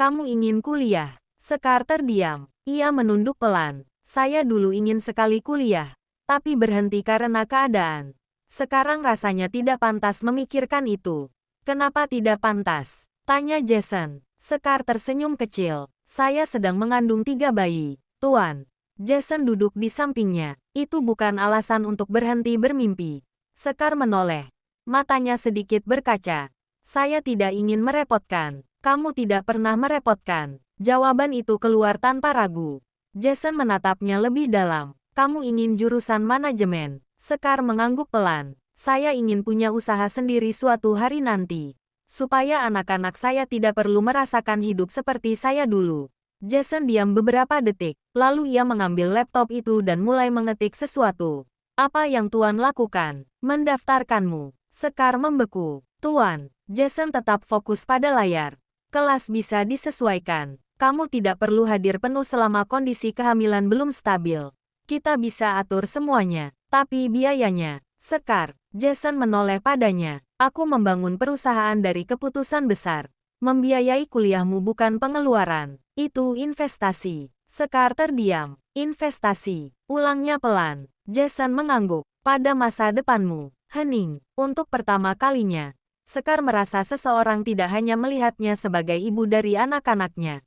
"Kamu ingin kuliah?" Sekar terdiam. Ia menunduk pelan. "Saya dulu ingin sekali kuliah. Tapi berhenti karena keadaan. Sekarang rasanya tidak pantas memikirkan itu." "Kenapa tidak pantas?" tanya Jason. Sekar tersenyum kecil. "Saya sedang mengandung 3 bayi, Tuan." Jason duduk di sampingnya. "Itu bukan alasan untuk berhenti bermimpi." Sekar menoleh. Matanya sedikit berkaca. "Saya tidak ingin merepotkan." "Kamu tidak pernah merepotkan." Jawaban itu keluar tanpa ragu. Jason menatapnya lebih dalam. "Kamu ingin jurusan manajemen?" Sekar mengangguk pelan. "Saya ingin punya usaha sendiri suatu hari nanti. Supaya anak-anak saya tidak perlu merasakan hidup seperti saya dulu." Jason diam beberapa detik. Lalu ia mengambil laptop itu dan mulai mengetik sesuatu. "Apa yang Tuan lakukan?" "Mendaftarkanmu." Sekar membeku. "Tuan." Jason tetap fokus pada layar. "Kelas bisa disesuaikan. Kamu tidak perlu hadir penuh selama kondisi kehamilan belum stabil. Kita bisa atur semuanya. Tapi biayanya." Sekar. Jason menoleh padanya. "Aku membangun perusahaan dari keputusan besar. Membiayai kuliahmu bukan pengeluaran. Itu investasi." Sekar terdiam. "Investasi." Ulangnya pelan. Jason mengangguk. "Pada masa depanmu." Hening. Untuk pertama kalinya, Sekar merasa seseorang tidak hanya melihatnya sebagai ibu dari anak-anaknya,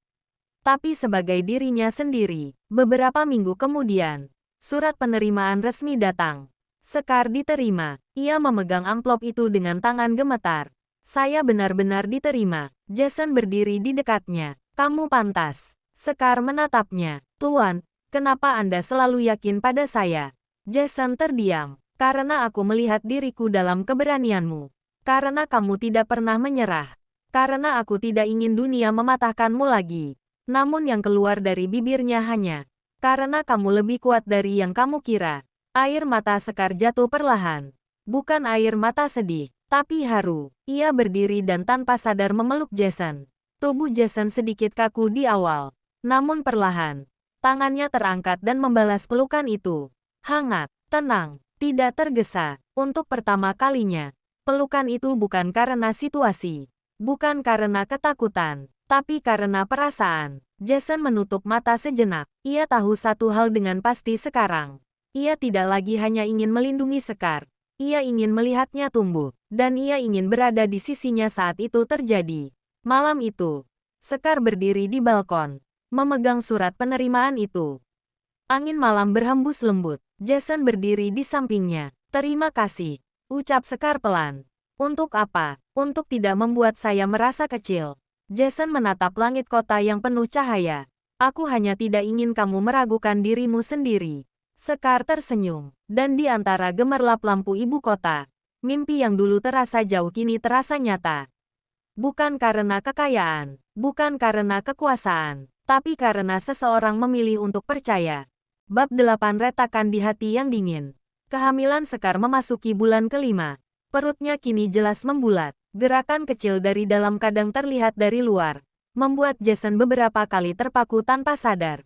tapi sebagai dirinya sendiri. Beberapa minggu kemudian, surat penerimaan resmi datang. Sekar diterima. Ia memegang amplop itu dengan tangan gemetar. "Saya benar-benar diterima." Jason berdiri di dekatnya. "Kamu pantas." Sekar menatapnya. "Tuan, kenapa Anda selalu yakin pada saya?" Jason terdiam. "Karena aku melihat diriku dalam keberanianmu. Karena kamu tidak pernah menyerah. Karena aku tidak ingin dunia mematahkanmu lagi." Namun yang keluar dari bibirnya hanya, "Karena kamu lebih kuat dari yang kamu kira." Air mata Sekar jatuh perlahan. Bukan air mata sedih, tapi haru. Ia berdiri dan tanpa sadar memeluk Jason. Tubuh Jason sedikit kaku di awal. Namun perlahan, tangannya terangkat dan membalas pelukan itu. Hangat, tenang, tidak tergesa. Untuk pertama kalinya, pelukan itu bukan karena situasi, bukan karena ketakutan, tapi karena perasaan. Jason menutup mata sejenak. Ia tahu satu hal dengan pasti sekarang. Ia tidak lagi hanya ingin melindungi Sekar. Ia ingin melihatnya tumbuh, dan ia ingin berada di sisinya saat itu terjadi. Malam itu, Sekar berdiri di balkon, memegang surat penerimaan itu. Angin malam berhembus lembut. Jason berdiri di sampingnya. "Terima kasih," ucap Sekar pelan. "Untuk apa?" "Untuk tidak membuat saya merasa kecil." Jason menatap langit kota yang penuh cahaya. "Aku hanya tidak ingin kamu meragukan dirimu sendiri." Sekar tersenyum. Dan di antara gemerlap lampu ibu kota, mimpi yang dulu terasa jauh kini terasa nyata. Bukan karena kekayaan, bukan karena kekuasaan, tapi karena seseorang memilih untuk percaya. Bab 8 Retakan di hati yang dingin. Kehamilan Sekar memasuki bulan kelima. Perutnya kini jelas membulat. Gerakan kecil dari dalam kadang terlihat dari luar, membuat Jason beberapa kali terpaku tanpa sadar.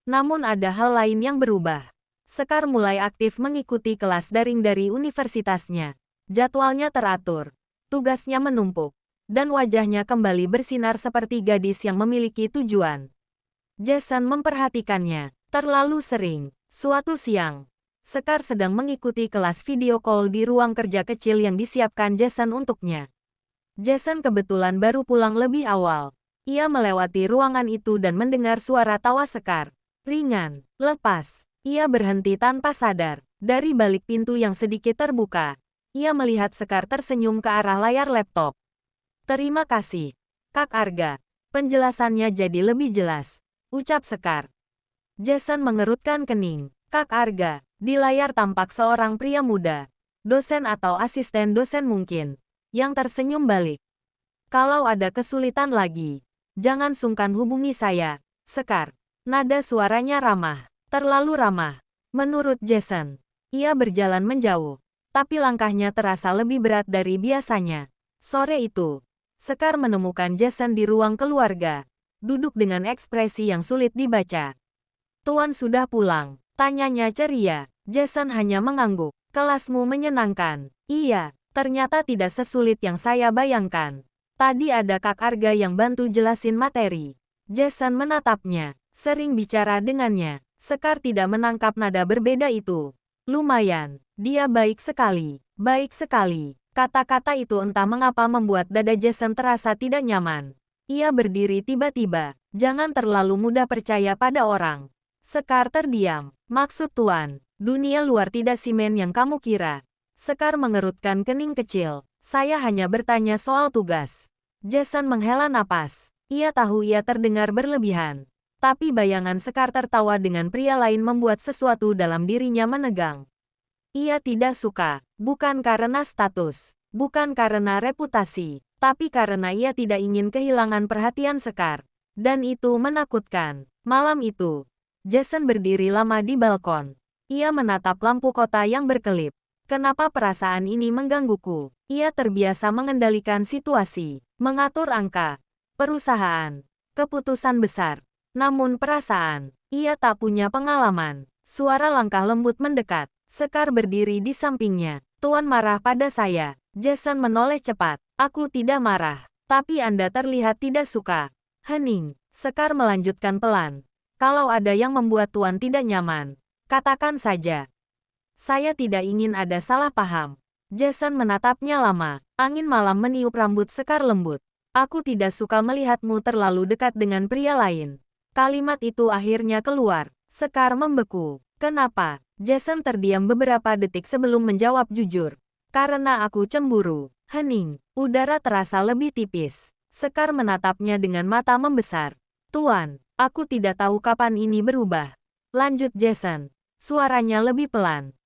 Namun ada hal lain yang berubah. Sekar mulai aktif mengikuti kelas daring dari universitasnya. Jadwalnya teratur, tugasnya menumpuk, dan wajahnya kembali bersinar seperti gadis yang memiliki tujuan. Jason memperhatikannya. Terlalu sering. Suatu siang, Sekar sedang mengikuti kelas video call di ruang kerja kecil yang disiapkan Jason untuknya. Jason kebetulan baru pulang lebih awal. Ia melewati ruangan itu dan mendengar suara tawa Sekar. Ringan, lepas. Ia berhenti tanpa sadar. Dari balik pintu yang sedikit terbuka, ia melihat Sekar tersenyum ke arah layar laptop. Terima kasih, Kak Arga. Penjelasannya jadi lebih jelas, ucap Sekar. Jason mengerutkan kening. Kak Arga, di layar tampak seorang pria muda. Dosen atau asisten dosen mungkin, yang tersenyum balik. Kalau ada kesulitan lagi, jangan sungkan hubungi saya, Sekar. Nada suaranya ramah, terlalu ramah. Menurut Jason, ia berjalan menjauh, tapi langkahnya terasa lebih berat dari biasanya. Sore itu, Sekar menemukan Jason di ruang keluarga, duduk dengan ekspresi yang sulit dibaca. Tuan sudah pulang, tanyanya ceria. Jason hanya mengangguk. Kelasmu menyenangkan. Iya, ternyata tidak sesulit yang saya bayangkan. Tadi ada Kak Arga yang bantu jelasin materi. Jason menatapnya, sering bicara dengannya. Sekar tidak menangkap nada berbeda itu. Lumayan, dia baik sekali, baik sekali. Kata-kata itu entah mengapa membuat dada Jason terasa tidak nyaman. Ia berdiri tiba-tiba, jangan terlalu mudah percaya pada orang. Sekar terdiam. Maksud Tuan, dunia luar tidak simen yang kamu kira. Sekar mengerutkan kening kecil. Saya hanya bertanya soal tugas. Jason menghela napas. Ia tahu ia terdengar berlebihan. Tapi bayangan Sekar tertawa dengan pria lain membuat sesuatu dalam dirinya menegang. Ia tidak suka, bukan karena status, bukan karena reputasi, tapi karena ia tidak ingin kehilangan perhatian Sekar. Dan itu menakutkan. Malam itu, Jason berdiri lama di balkon. Ia menatap lampu kota yang berkelip. Kenapa perasaan ini menggangguku? Ia terbiasa mengendalikan situasi, mengatur angka, perusahaan, keputusan besar. Namun perasaan, ia tak punya pengalaman. Suara langkah lembut mendekat. Sekar berdiri di sampingnya. Tuan marah pada saya. Jason menoleh cepat. Aku tidak marah, tapi Anda terlihat tidak suka. Hening. Sekar melanjutkan pelan. Kalau ada yang membuat Tuan tidak nyaman, katakan saja. Saya tidak ingin ada salah paham. Jason menatapnya lama. Angin malam meniup rambut Sekar lembut. Aku tidak suka melihatmu terlalu dekat dengan pria lain. Kalimat itu akhirnya keluar. Sekar membeku. Kenapa? Jason terdiam beberapa detik sebelum menjawab jujur. Karena aku cemburu. Hening. Udara terasa lebih tipis. Sekar menatapnya dengan mata membesar. Tuan, aku tidak tahu kapan ini berubah. Lanjut Jason. Suaranya lebih pelan.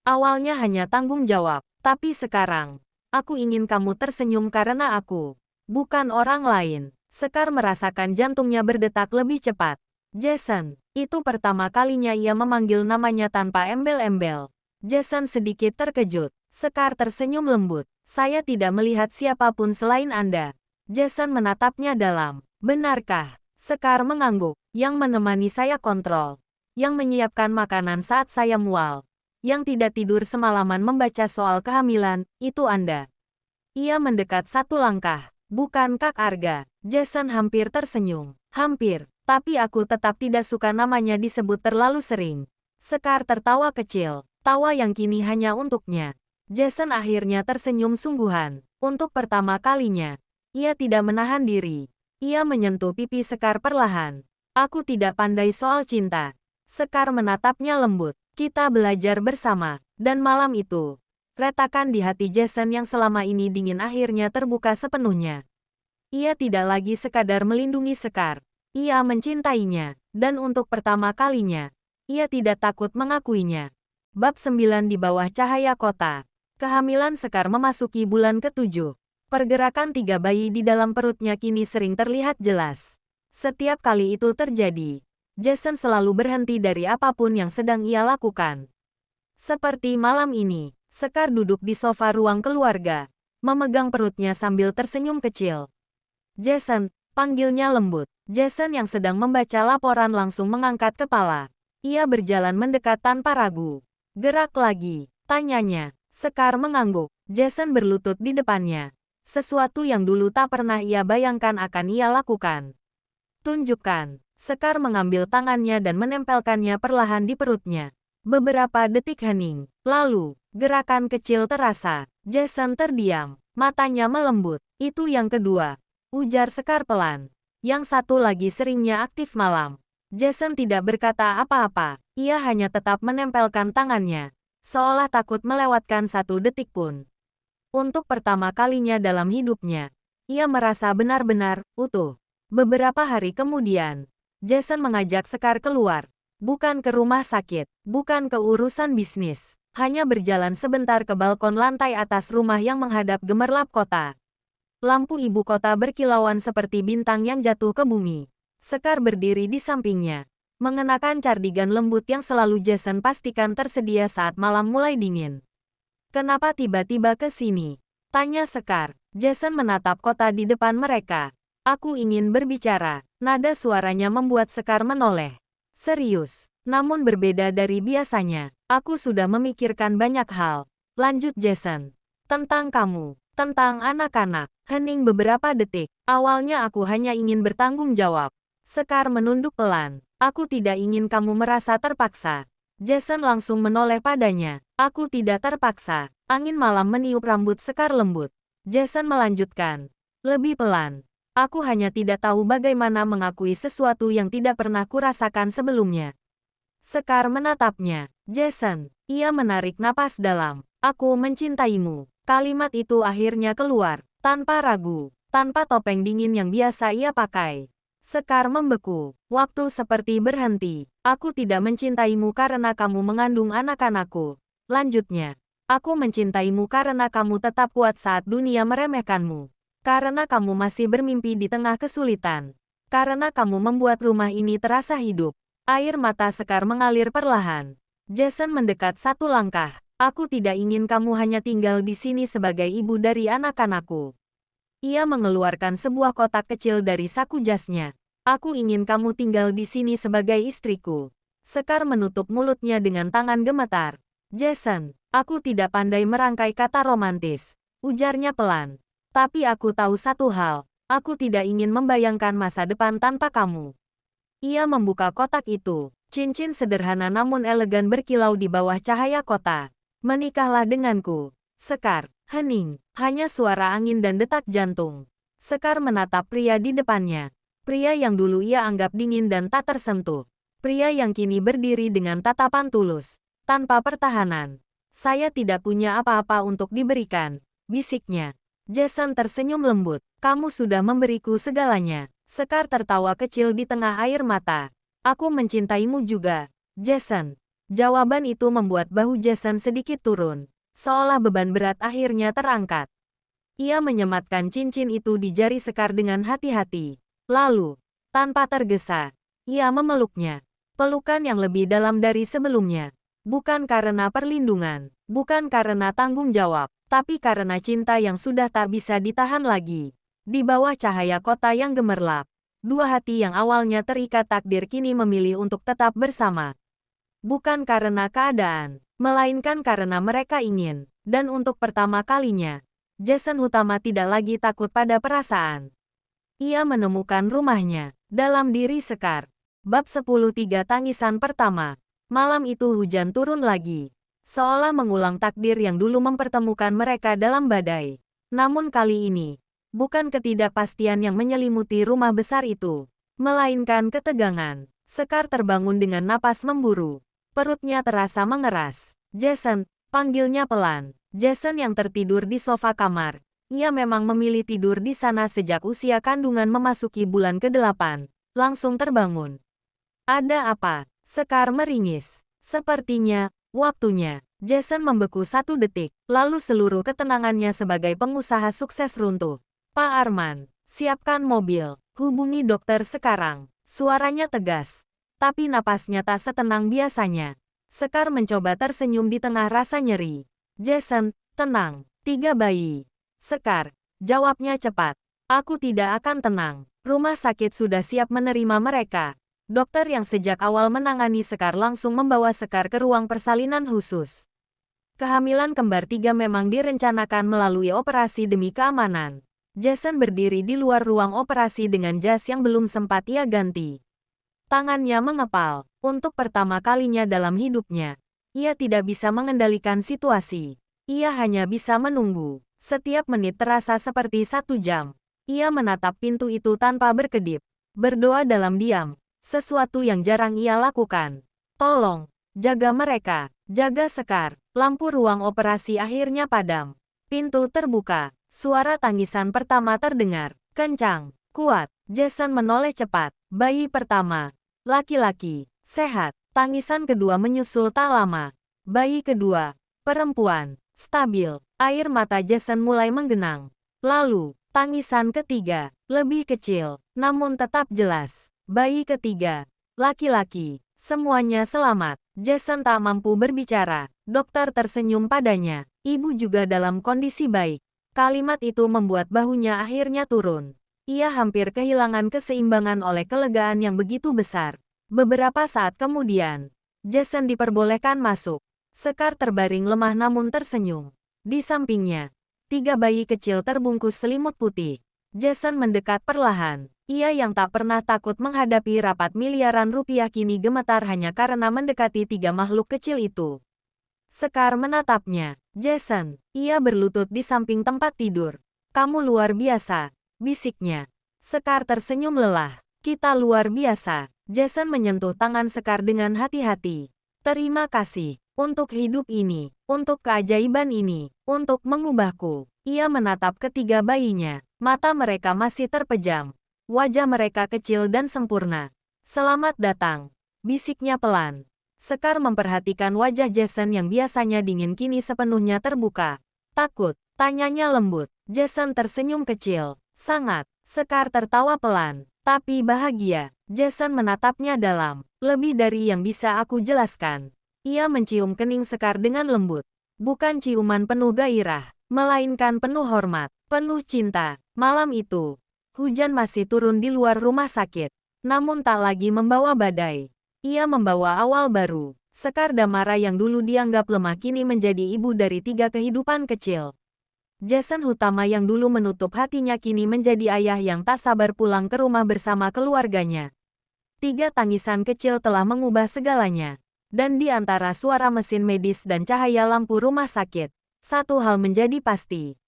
Awalnya hanya tanggung jawab. Tapi sekarang, aku ingin kamu tersenyum karena aku. Bukan orang lain. Sekar merasakan jantungnya berdetak lebih cepat. Jason, itu pertama kalinya ia memanggil namanya tanpa embel-embel. Jason sedikit terkejut. Sekar tersenyum lembut. Saya tidak melihat siapapun selain Anda. Jason menatapnya dalam. Benarkah? Sekar mengangguk. Yang menemani saya kontrol. Yang menyiapkan makanan saat saya mual. Yang tidak tidur semalaman membaca soal kehamilan, itu Anda. Ia mendekat satu langkah. Bukan Kak Arga. Jason hampir tersenyum. Hampir. Tapi aku tetap tidak suka namanya disebut terlalu sering. Sekar tertawa kecil. Tawa yang kini hanya untuknya. Jason akhirnya tersenyum sungguhan. Untuk pertama kalinya, ia tidak menahan diri. Ia menyentuh pipi Sekar perlahan. Aku tidak pandai soal cinta. Sekar menatapnya lembut. Kita belajar bersama. Dan malam itu, retakan di hati Jason yang selama ini dingin akhirnya terbuka sepenuhnya. Ia tidak lagi sekadar melindungi Sekar. Ia mencintainya. Dan untuk pertama kalinya, ia tidak takut mengakuinya. Bab 9 di bawah cahaya kota. Kehamilan Sekar memasuki bulan ke-7. Pergerakan 3 bayi di dalam perutnya kini sering terlihat jelas. Setiap kali itu terjadi, Jason selalu berhenti dari apapun yang sedang ia lakukan. Seperti malam ini, Sekar duduk di sofa ruang keluarga, memegang perutnya sambil tersenyum kecil. Jason, panggilnya lembut. Jason yang sedang membaca laporan langsung mengangkat kepala. Ia berjalan mendekat tanpa ragu. Gerak lagi, tanyanya. Sekar mengangguk. Jason berlutut di depannya. Sesuatu yang dulu tak pernah ia bayangkan akan ia lakukan. Tunjukkan. Sekar mengambil tangannya dan menempelkannya perlahan di perutnya. Beberapa detik hening. Lalu, gerakan kecil terasa. Jason terdiam. Matanya melembut. Itu yang kedua, ujar Sekar pelan. Yang satu lagi seringnya aktif malam. Jason tidak berkata apa-apa, ia hanya tetap menempelkan tangannya, seolah takut melewatkan satu detik pun. Untuk pertama kalinya dalam hidupnya, ia merasa benar-benar utuh. Beberapa hari kemudian, Jason mengajak Sekar keluar. Bukan ke rumah sakit, bukan ke urusan bisnis. Hanya berjalan sebentar ke balkon lantai atas rumah yang menghadap gemerlap kota. Lampu ibu kota berkilauan seperti bintang yang jatuh ke bumi. Sekar berdiri di sampingnya, mengenakan cardigan lembut yang selalu Jason pastikan tersedia saat malam mulai dingin. "Kenapa tiba-tiba ke sini?" tanya Sekar. Jason menatap kota di depan mereka. "Aku ingin berbicara." Nada suaranya membuat Sekar menoleh. "Serius, namun berbeda dari biasanya. Aku sudah memikirkan banyak hal," lanjut Jason. "Tentang kamu, tentang anak-anak." Hening beberapa detik. "Awalnya aku hanya ingin bertanggung jawab." Sekar menunduk pelan. "Aku tidak ingin kamu merasa terpaksa." Jason langsung menoleh padanya. "Aku tidak terpaksa." Angin malam meniup rambut Sekar lembut. Jason melanjutkan, lebih pelan. "Aku hanya tidak tahu bagaimana mengakui sesuatu yang tidak pernah kurasakan sebelumnya." Sekar menatapnya. "Jason." Ia menarik napas dalam. "Aku mencintaimu." Kalimat itu akhirnya keluar, tanpa ragu, tanpa topeng dingin yang biasa ia pakai. Sekar membeku. Waktu seperti berhenti. "Aku tidak mencintaimu karena kamu mengandung anak-anakku," lanjutnya. "Aku mencintaimu karena kamu tetap kuat saat dunia meremehkanmu. Karena kamu masih bermimpi di tengah kesulitan. Karena kamu membuat rumah ini terasa hidup." Air mata Sekar mengalir perlahan. Jason mendekat satu langkah. "Aku tidak ingin kamu hanya tinggal di sini sebagai ibu dari anak-anakku." Ia mengeluarkan sebuah kotak kecil dari saku jasnya. "Aku ingin kamu tinggal di sini sebagai istriku." Sekar menutup mulutnya dengan tangan gemetar. "Jason, aku tidak pandai merangkai kata romantis," ujarnya pelan. "Tapi aku tahu satu hal, aku tidak ingin membayangkan masa depan tanpa kamu." Ia membuka kotak itu. Cincin sederhana namun elegan berkilau di bawah cahaya kota. "Menikahlah denganku." Sekar. Hening. Hanya suara angin dan detak jantung. Sekar menatap pria di depannya. Pria yang dulu ia anggap dingin dan tak tersentuh. Pria yang kini berdiri dengan tatapan tulus, tanpa pertahanan. "Saya tidak punya apa-apa untuk diberikan," bisiknya. Jason tersenyum lembut. "Kamu sudah memberiku segalanya." Sekar tertawa kecil di tengah air mata. "Aku mencintaimu juga, Jason." Jawaban itu membuat bahu Jason sedikit turun, seolah beban berat akhirnya terangkat. Ia menyematkan cincin itu di jari Sekar dengan hati-hati. Lalu, tanpa tergesa, ia memeluknya. Pelukan yang lebih dalam dari sebelumnya. Bukan karena perlindungan, bukan karena tanggung jawab, tapi karena cinta yang sudah tak bisa ditahan lagi. Di bawah cahaya kota yang gemerlap, dua hati yang awalnya terikat takdir kini memilih untuk tetap bersama. Bukan karena keadaan, melainkan karena mereka ingin. Dan untuk pertama kalinya, Jason Utama tidak lagi takut pada perasaan. Ia menemukan rumahnya dalam diri Sekar. Bab 10:3 Tangisan pertama. Malam itu hujan turun lagi, seolah mengulang takdir yang dulu mempertemukan mereka dalam badai. Namun kali ini, bukan ketidakpastian yang menyelimuti rumah besar itu, melainkan ketegangan. Sekar terbangun dengan napas memburu. Perutnya terasa mengeras. "Jason," panggilnya pelan. Jason yang tertidur di sofa kamar. Ia memang memilih tidur di sana sejak usia kandungan memasuki bulan ke-8. Langsung terbangun. "Ada apa?" Sekar meringis. Sepertinya, waktunya. Jason membeku satu detik, lalu seluruh ketenangannya sebagai pengusaha sukses runtuh. "Pak Arman, siapkan mobil. Hubungi dokter sekarang." Suaranya tegas, tapi napasnya tak setenang biasanya. Sekar mencoba tersenyum di tengah rasa nyeri. "Jason, tenang. 3 bayi." "Sekar," jawabnya cepat. "Aku tidak akan tenang. Rumah sakit sudah siap menerima mereka." Dokter yang sejak awal menangani Sekar langsung membawa Sekar ke ruang persalinan khusus. Kehamilan kembar 3 memang direncanakan melalui operasi demi keamanan. Jason berdiri di luar ruang operasi dengan jas yang belum sempat ia ganti. Tangannya mengepal. Untuk pertama kalinya dalam hidupnya, ia tidak bisa mengendalikan situasi. Ia hanya bisa menunggu. Setiap menit terasa seperti 1 jam. Ia menatap pintu itu tanpa berkedip. Berdoa dalam diam. Sesuatu yang jarang ia lakukan. Tolong, jaga mereka. Jaga Sekar. Lampu ruang operasi akhirnya padam. Pintu terbuka. Suara tangisan pertama terdengar. Kencang, kuat. Jason menoleh cepat. Bayi pertama. Laki-laki. Sehat. Tangisan kedua menyusul tak lama. Bayi kedua. Perempuan. Stabil. Air mata Jason mulai menggenang. Lalu, tangisan ketiga. Lebih kecil, namun tetap jelas. Bayi ketiga. Laki-laki. Semuanya selamat. Jason tak mampu berbicara. Dokter tersenyum padanya. Ibu juga dalam kondisi baik. Kalimat itu membuat bahunya akhirnya turun. Ia hampir kehilangan keseimbangan oleh kelegaan yang begitu besar. Beberapa saat kemudian, Jason diperbolehkan masuk. Sekar terbaring lemah namun tersenyum. Di sampingnya, 3 bayi kecil terbungkus selimut putih. Jason mendekat perlahan. Ia yang tak pernah takut menghadapi rapat miliaran rupiah kini gemetar hanya karena mendekati 3 makhluk kecil itu. Sekar menatapnya. Jason, ia berlutut di samping tempat tidur. Kamu luar biasa, bisiknya. Sekar tersenyum lelah. Kita luar biasa. Jason menyentuh tangan Sekar dengan hati-hati. Terima kasih. Untuk hidup ini. Untuk keajaiban ini. Untuk mengubahku. Ia menatap ketiga bayinya. Mata mereka masih terpejam. Wajah mereka kecil dan sempurna. Selamat datang. Bisiknya pelan. Sekar memperhatikan wajah Jason yang biasanya dingin kini sepenuhnya terbuka. Takut. Tanyanya lembut. Jason tersenyum kecil. Sangat. Sekar tertawa pelan. Tapi bahagia. Jason menatapnya dalam. Lebih dari yang bisa aku jelaskan. Ia mencium kening Sekar dengan lembut. Bukan ciuman penuh gairah, melainkan penuh hormat, penuh cinta. Malam itu, hujan masih turun di luar rumah sakit. Namun tak lagi membawa badai. Ia membawa awal baru. Sekar Damara yang dulu dianggap lemah kini menjadi ibu dari 3 kehidupan kecil. Jason Hutama yang dulu menutup hatinya kini menjadi ayah yang tak sabar pulang ke rumah bersama keluarganya. 3 tangisan kecil telah mengubah segalanya. Dan di antara suara mesin medis dan cahaya lampu rumah sakit, satu hal menjadi pasti.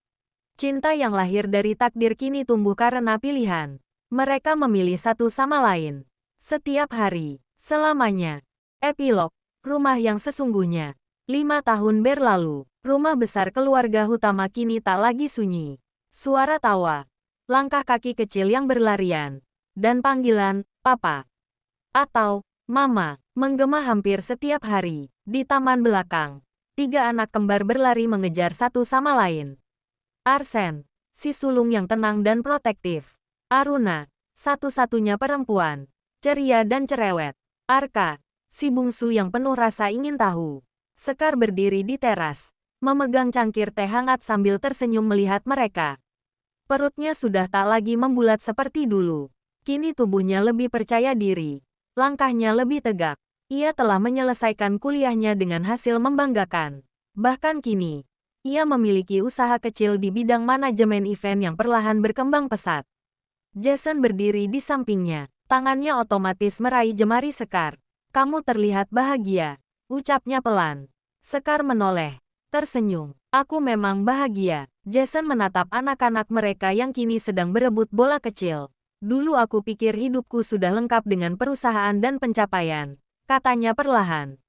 Cinta yang lahir dari takdir kini tumbuh karena pilihan. Mereka memilih satu sama lain. Setiap hari, selamanya. Epilog, rumah yang sesungguhnya. 5 tahun berlalu. Rumah besar keluarga Hutama kini tak lagi sunyi. Suara tawa, langkah kaki kecil yang berlarian, dan panggilan, Papa, atau Mama, menggema hampir setiap hari. Di taman belakang, 3 anak kembar berlari mengejar satu sama lain. Arsen, si sulung yang tenang dan protektif. Aruna, satu-satunya perempuan, ceria dan cerewet. Arka, si bungsu yang penuh rasa ingin tahu. Sekar berdiri di teras, memegang cangkir teh hangat sambil tersenyum melihat mereka. Perutnya sudah tak lagi membulat seperti dulu. Kini tubuhnya lebih percaya diri. Langkahnya lebih tegak. Ia telah menyelesaikan kuliahnya dengan hasil membanggakan. Bahkan kini, ia memiliki usaha kecil di bidang manajemen event yang perlahan berkembang pesat. Jason berdiri di sampingnya. Tangannya otomatis meraih jemari Sekar. Kamu terlihat bahagia, ucapnya pelan. Sekar menoleh. Tersenyum. Aku memang bahagia. Jason menatap anak-anak mereka yang kini sedang berebut bola kecil. Dulu aku pikir hidupku sudah lengkap dengan perusahaan dan pencapaian, katanya perlahan.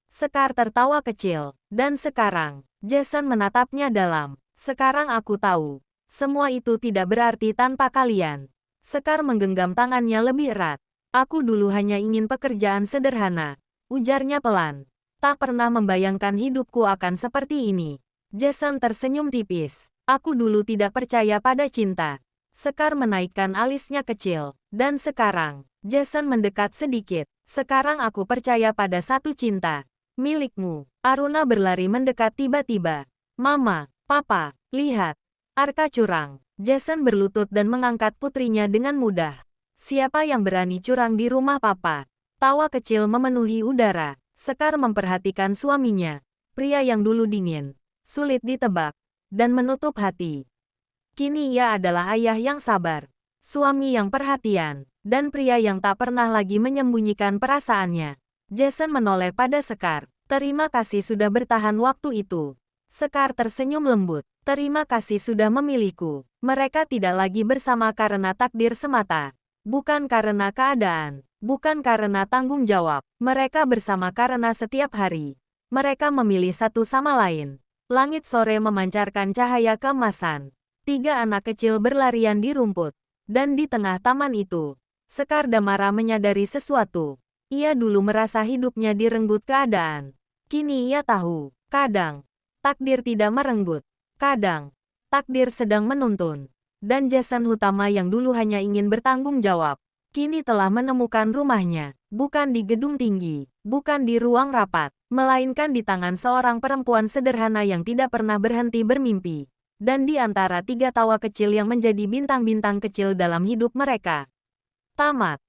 Sekar tertawa kecil. Dan sekarang, Jason menatapnya dalam. Sekarang aku tahu. Semua itu tidak berarti tanpa kalian. Sekar menggenggam tangannya lebih erat. Aku dulu hanya ingin pekerjaan sederhana, ujarnya pelan. Tak pernah membayangkan hidupku akan seperti ini. Jason tersenyum tipis. Aku dulu tidak percaya pada cinta. Sekar menaikkan alisnya kecil. Dan sekarang, Jason mendekat sedikit. Sekarang aku percaya pada satu cinta. Milikmu. Aruna berlari mendekat tiba-tiba. Mama, Papa, lihat. Arka curang. Jason berlutut dan mengangkat putrinya dengan mudah. Siapa yang berani curang di rumah Papa? Tawa kecil memenuhi udara. Sekar memperhatikan suaminya. Pria yang dulu dingin, sulit ditebak, dan menutup hati. Kini ia adalah ayah yang sabar, suami yang perhatian, dan pria yang tak pernah lagi menyembunyikan perasaannya. Jason menoleh pada Sekar. Terima kasih sudah bertahan waktu itu. Sekar tersenyum lembut. Terima kasih sudah memilihku. Mereka tidak lagi bersama karena takdir semata. Bukan karena keadaan. Bukan karena tanggung jawab. Mereka bersama karena setiap hari. Mereka memilih satu sama lain. Langit sore memancarkan cahaya keemasan. 3 anak kecil berlarian di rumput. Dan di tengah taman itu, Sekar Damara menyadari sesuatu. Ia dulu merasa hidupnya direnggut keadaan. Kini ia tahu, kadang, takdir tidak merenggut. Kadang, takdir sedang menuntun. Dan Jason Hutama yang dulu hanya ingin bertanggung jawab, kini telah menemukan rumahnya. Bukan di gedung tinggi, bukan di ruang rapat, melainkan di tangan seorang perempuan sederhana yang tidak pernah berhenti bermimpi. Dan di antara 3 tawa kecil yang menjadi bintang-bintang kecil dalam hidup mereka. Tamat.